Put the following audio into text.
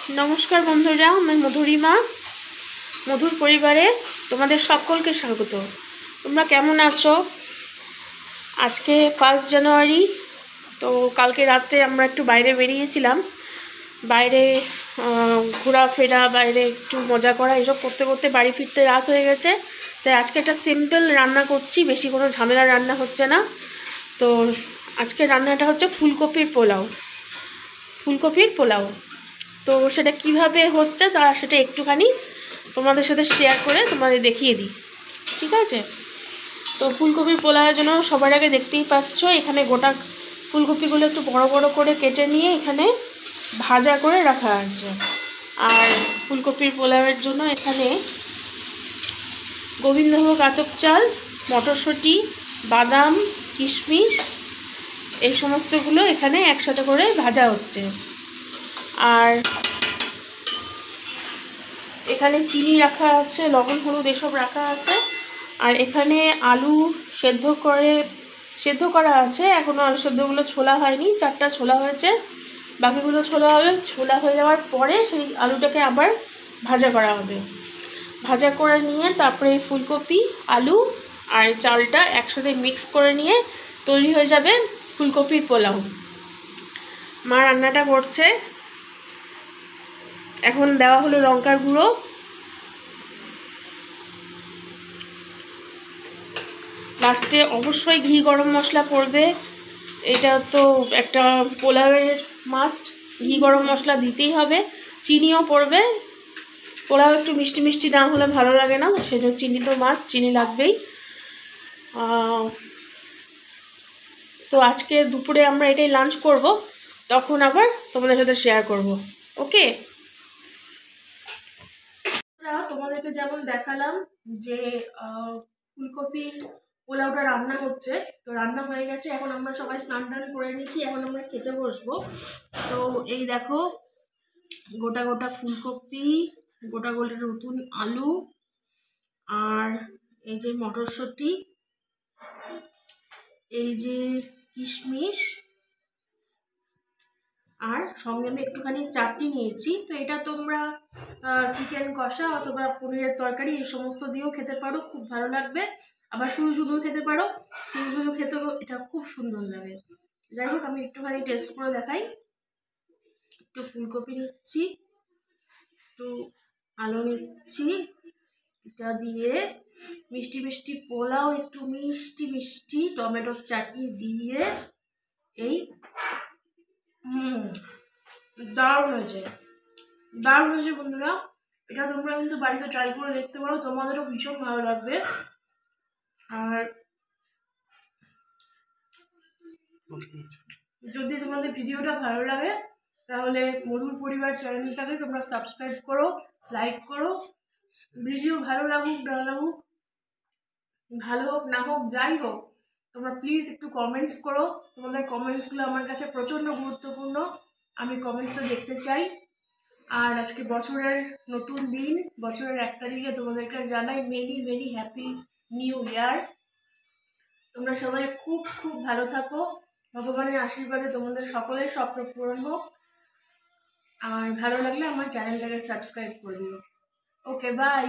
नमस्कार बंधुरा मैं मधुरिमा मधुर परिवारे तुम्हारे सकलके स्वागत। तुम्हारा केमन आछो? आज के 1 জানুয়ারি तो कल रात्रे आमरा एकटू बाइरे बेरिয়েছিলাম। বাইরে ঘোরাফেরা বাইরে একটু মজা করা এসব করতে করতে বাড়ি ফিরতে রাত হয়ে গেছে। তাই আজকে একটা সিম্পল রান্না করছি, বেশি কোনো ঝামেলা রান্না হচ্ছে না। তো আজকে রান্নাটা হচ্ছে ফুলকপির পোলাও। তো সেটা কিভাবে হচ্ছে তারা সেটা একটুখানি তোমাদের সাথে শেয়ার করে তোমাদের দেখিয়ে দিই, ঠিক আছে? তো ফুলকপির পোলাওয়ের জন্য সবার আগে দেখতেই পাচ্ছ এখানে গোটা ফুলকপিগুলো একটু বড় বড় করে কেটে নিয়ে এখানে ভাজা করে রাখা আছে। আর ফুলকপির পোলাওয়ের জন্য এখানে গোবিন্দভোগ আতপ চাল, মটরশুঁটি, বাদাম, কিশমিশ এই সমস্তগুলো এখানে একসাথে করে ভাজা হচ্ছে। আর এখানে চিনি রাখা আছে, লবণ হলুদ এসব রাখা আছে। আর এখানে আলু সেদ্ধ করা আছে, এখনও আলু সেদ্ধগুলো ছোলা হয়নি, 4টা ছোলা হয়েছে, বাকিগুলো ছোলা হবে। ছোলা হয়ে যাওয়ার পরে সেই আলুটাকে আবার ভাজা করা হবে। ভাজা করে নিয়ে তারপরে ফুলকপি, আলু আর চালটা একসাথে মিক্স করে নিয়ে তৈরি হয়ে যাবে ফুলকপির পোলাও। মা রান্নাটা করছে। এখন দেওয়া হলো লঙ্কার গুঁড়ো, লাস্টে অবশ্যই ঘি গরম মশলা পড়বে। এটা তো একটা পোলাওয়ের মাস্ট, ঘি গরম মশলা দিতেই হবে। চিনিও পড়বে, পোলাও একটু মিষ্টি মিষ্টি না হলে ভালো লাগে না, সেজন্য চিনি তো মাস্ট, চিনি লাগবেই। তো আজকে দুপুরে আমরা এটাই লাঞ্চ করব, তখন আবার তোমাদের সাথে শেয়ার করব। ওকে, তোমাদেরকে যেমন দেখালাম যে ফুলকপির পোলাওটা রান্না হচ্ছে, তো রান্না হয়ে গেছে। এখন আমরা সবাই স্নান টান করে নিয়েছি, এখন আমরা খেতে বসবো। তো এই দেখো গোটা গোটা ফুলকপি, গোটা গোটা নতুন আলু, আর এই যে মটরশুঁটি, এই যে কিশমিশ, আর সঙ্গে আমি একটুখানি চাটনি নিয়েছি। তো এটা তোমরা চিকেন কষা অথবা পনিরের তরকারি এই সমস্ত দিয়েও খেতে পারো, খুব ভালো লাগবে। আবার শুধু শুধু খেতে পারো, শুধু শুধু খেতেও এটা খুব সুন্দর লাগে। যাই হোক, আমি একটুখানি টেস্ট করে দেখাই। একটু ফুলকপি নিচ্ছি, একটু আলু নিচ্ছি, এটা দিয়ে মিষ্টি মিষ্টি পোলাও, একটু মিষ্টি মিষ্টি টমেটোর চাটনি দিয়ে এই দারুণ হয়েছে, দারুণ হয়েছে বন্ধুরা। এটা তোমরা কিন্তু বাড়িতে ট্রাই করে দেখতে পারো, তোমাদেরও ভীষণ ভালো লাগবে। আর যদি তোমাদের ভিডিওটা ভালো লাগে তাহলে মধুর পরিবার চ্যানেলটাকে তোমরা সাবস্ক্রাইব করো, লাইক করো। ভিডিও ভালো লাগুক না লাগুক, ভালো হোক না হোক, যাই হোক, তোমরা প্লিজ একটু কমেন্টস করো। তোমাদের কমেন্টসগুলো আমার কাছে প্রচণ্ড গুরুত্বপূর্ণ, আমি কমেন্টসটা দেখতে চাই। আর আজকে বছরের নতুন দিন, বছরের 1 তারিখে তোমাদেরকে জানাই many many happy new year. তোমরা সবাই খুব খুব ভালো থাকো, ভগবানের আশীর্বাদে তোমাদের সকলের স্বপ্ন পূরণ হোক। আর ভালো লাগলে আমার চ্যানেলটাকে সাবস্ক্রাইব করে দিও। ওকে, বাই।